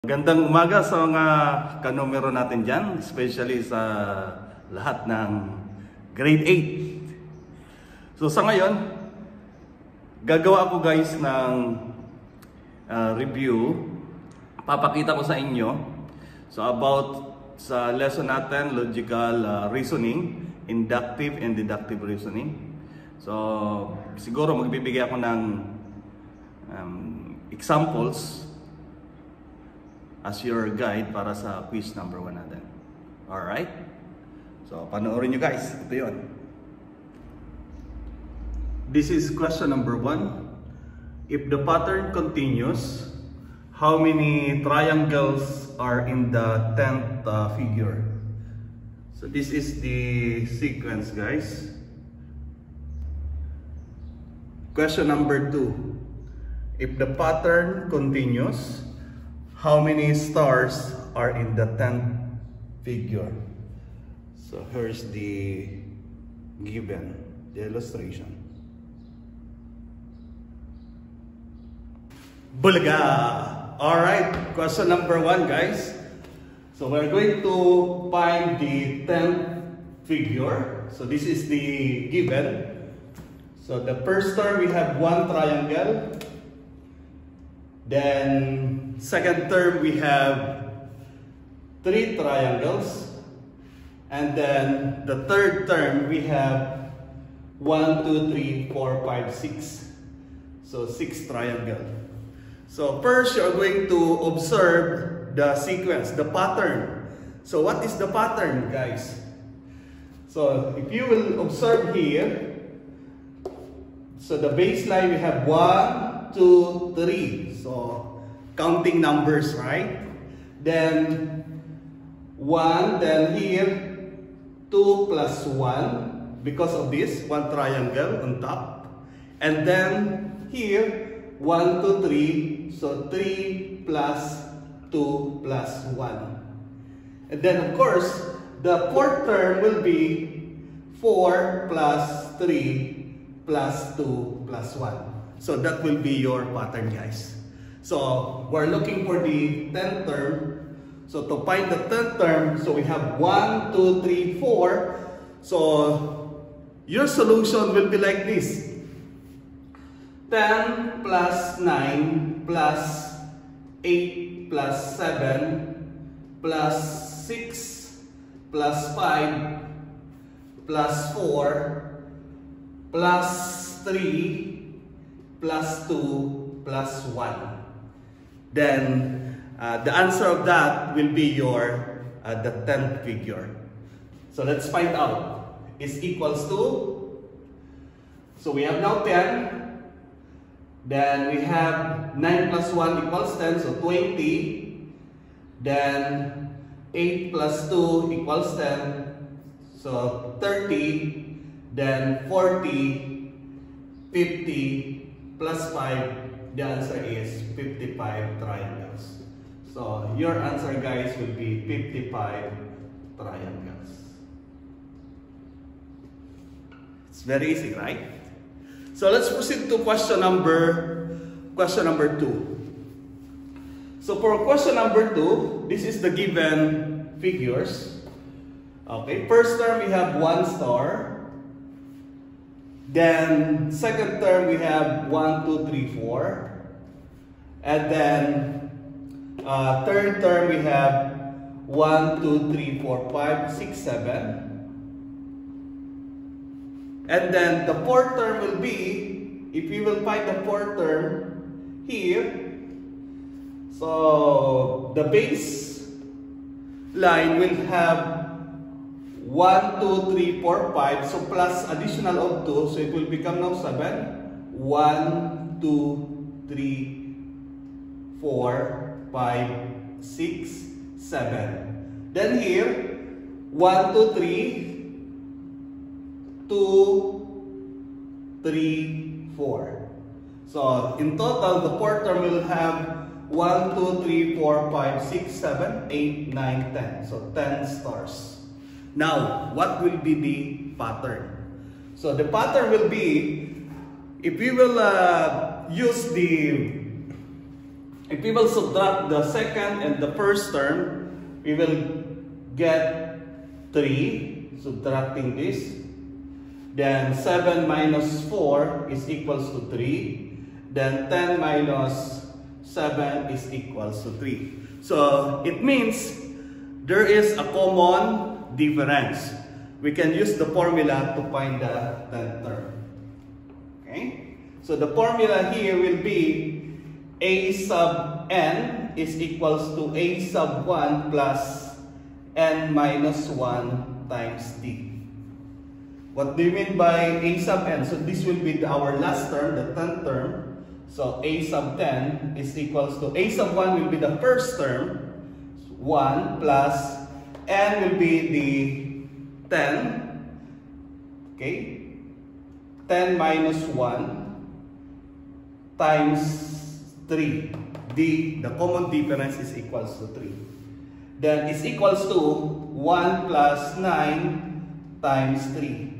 Magandang umaga sa mga kanumero natin dyan, especially sa lahat ng grade 8. So sa ngayon, gagawa ako guys ng review. Papakita ko sa inyo about sa lesson natin, logical reasoning, inductive and deductive reasoning. So siguro magbibigay ako ng examples as your guide para sa quiz number 1 natin. Alright? So, panoorin nyo guys. Ito yun. This is question number 1. If the pattern continues, how many triangles are in the 10th figure? So, this is the sequence guys. Question number 2. If the pattern continues, how many stars are in the 10th figure? So here's the given, the illustration. Bulaga! Alright, question number 1 guys. So we're going to find the 10th figure. So this is the given. So the first term we have 1 triangle. Then second term we have 3 triangles, and then the third term we have 1, 2, 3, 4, 5, 6. So 6 triangles. So first you're going to observe the sequence, the pattern. So what is the pattern guys? So if you will observe here, so the baseline we have 1, 2, 3. So counting numbers, right? Then 1, then here 2 plus 1 because of this 1 triangle on top, and then here 1, 2, 3, so 3 plus 2 plus 1, and then of course the fourth term will be 4 plus 3 plus 2 plus 1. So that will be your pattern guys. So we're looking for the 10th term. So to find the 10th term, so we have 1, 2, 3, 4. So your solution will be like this. 10 plus 9 plus 8 plus 7 plus 6 plus 5 plus 4 plus 3 plus 2 plus 1. Then the answer of that will be your the 10th figure. So let's find out. Is equals to, so we have now 10. Then we have 9 plus 1 equals 10, so 20. Then 8 plus 2 equals 10, so 30. Then 40, 50 plus 5, the answer is 55 triangles. So your answer guys will be 55 triangles. It's very easy, right? So let's proceed to question number 2. So for question number 2, this is the given figures. Okay, first term we have 1 star. Then second term we have 1, 2, 3, 4. And then third term we have 1, 2, 3, 4, 5, 6, 7. And then the fourth term will be, if you will find the fourth term here, so the base line will have 1, 2, 3, 4, 5. So plus additional of 2. So it will become now 7. 1, 2, 3, 4, 5, 6, 7. Then here, 1, 2, 3, 2, 3, 4. So in total, the fourth term will have 1, 2, 3, 4, 5, 6, 7, 8, 9, 10. So 10 stars. Now, what will be the pattern? So the pattern will be, if we will use the If we will subtract the second and the first term, we will get 3, subtracting this. Then 7 minus 4 is equals to 3. Then 10 minus 7 is equals to 3. So it means there is a common difference. We can use the formula to find the 10th term. Okay? So the formula here will be a sub n is equals to a sub 1 plus n minus 1 times d. What do you mean by a sub n? So this will be our last term, the 10th term. So a sub 10 is equals to a sub 1 will be the first term, 1 plus n will be the 10, okay? 10 minus 1 times 3. The common difference is equals to 3. Then is equals to 1 plus 9 times 3.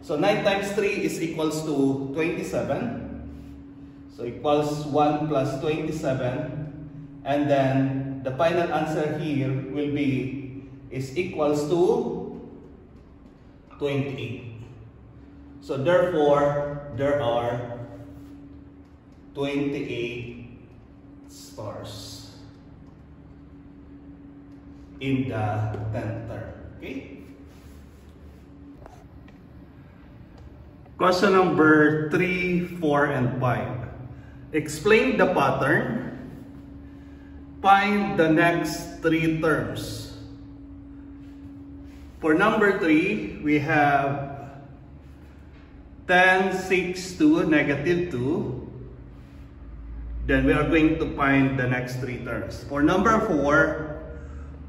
So 9 times 3 is equals to 27. So equals 1 plus 27. And then the final answer here will be is equals to 28. So therefore, there are 28 stars in the 10th term. Okay? Question number 3, 4, and 5. Explain the pattern. Find the next 3 terms. For number 3, we have 10, 6, 2, negative 2. Then we are going to find the next 3 terms. For number 4,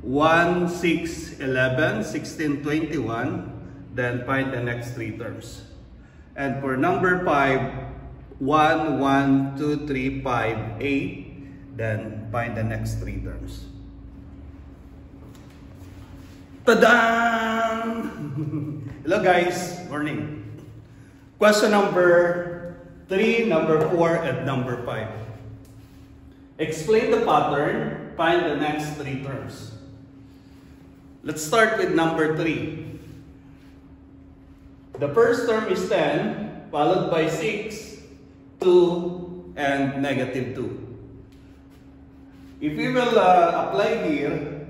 1, 6, 11, 16, 21. Then find the next 3 terms. And for number 5, 1, 1, 2, 3, 5, 8. Then find the next 3 terms. Ta-da! Hello guys, morning. Question number 3, number 4, and number 5. Explain the pattern, find the next 3 terms. Let's start with number 3. The first term is 10, followed by 6, 2, and negative 2. If we will apply here,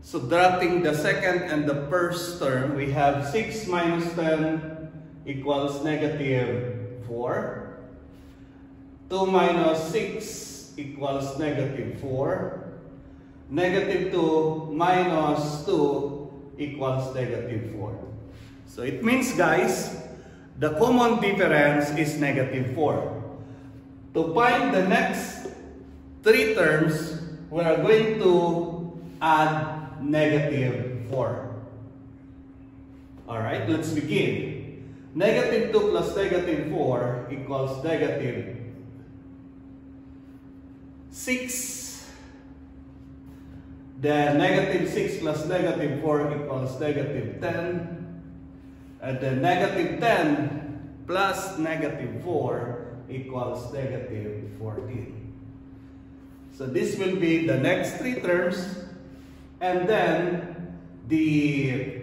subtracting the second and the first term, we have 6 minus 10 equals negative 4. 2 minus 6 equals negative 4. Negative 2 minus 2 equals negative 4. So it means, guys, the common difference is negative 4. To find the next 3 terms, we are going to add negative 4. Alright, let's begin. Negative 2 plus negative 4 equals negative 6. Then negative 6 plus negative 4 equals negative 10. And then negative 10 plus negative 4 equals negative 14. So this will be the next 3 terms. And then the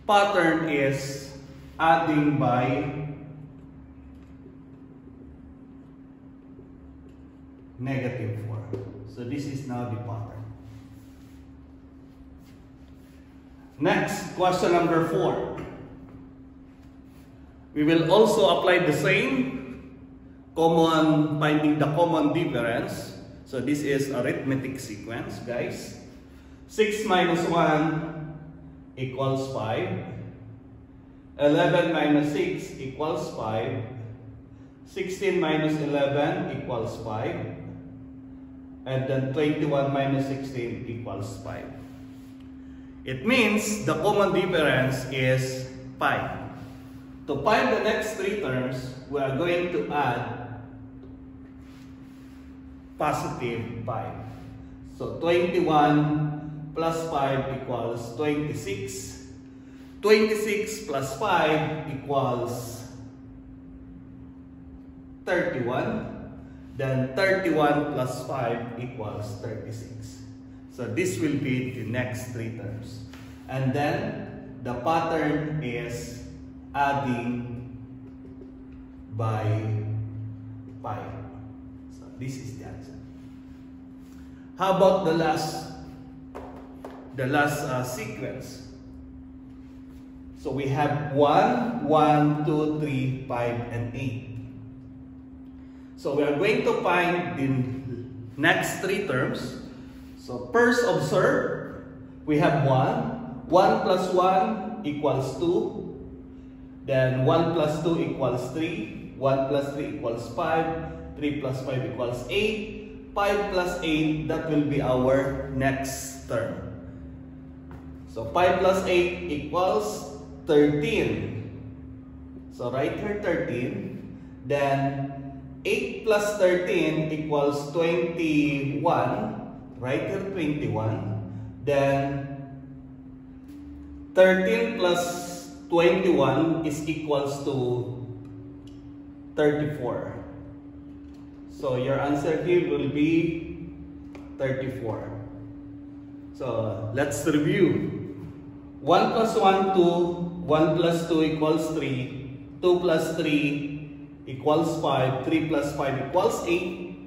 pattern is adding by negative 4. So this is now the pattern. Next, question number 4. We will also apply the same finding the common difference. So this is arithmetic sequence, guys. 6 minus 1 equals 5. 11 minus 6 equals 5. 16 minus 11 equals 5. And then 21 minus 16 equals 5. It means the common difference is 5. To find the next 3 terms, we are going to add positive 5. So 21 plus 5 equals 26. 26 plus 5 equals 31. Then 31 plus 5 equals 36. So this will be the next three terms. And then the pattern is adding by 5. So this is the answer. How about the last sequence? So we have 1, 1, 2, 3, 5, and 8. So we are going to find the next three terms. So first observe, we have 1. 1 plus 1 equals 2. Then 1 plus 2 equals 3. 1 plus 3 equals 5. 3 plus 5 equals 8. 5 plus 8, that will be our next term. So 5 plus 8 equals 13. So right here 13. Then 8 plus 13 equals 21. Right here 21. Then 13 plus 21 is equals to 34. So your answer here will be 34. So let's review. 1 plus 1, 2. 1 plus 2 equals 3. 2 plus 3 equals 5. 3 plus 5 equals 8.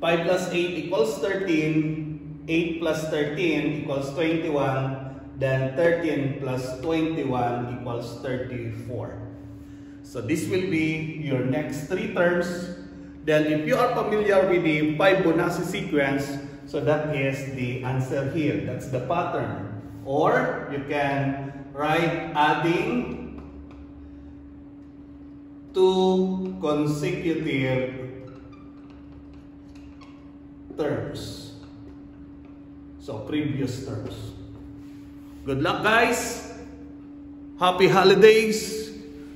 5 plus 8 equals 13. 8 plus 13 equals 21. Then 13 plus 21 equals 34. So this will be your next three terms. Then if you are familiar with the Fibonacci sequence, so that is the answer here. That's the pattern. Or you can write adding two consecutive terms. So previous terms. Good luck, guys. Happy holidays.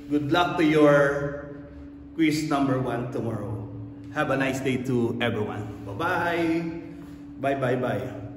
Good luck to your quiz number 1 tomorrow. Have a nice day to everyone. Bye-bye. Bye-bye-bye.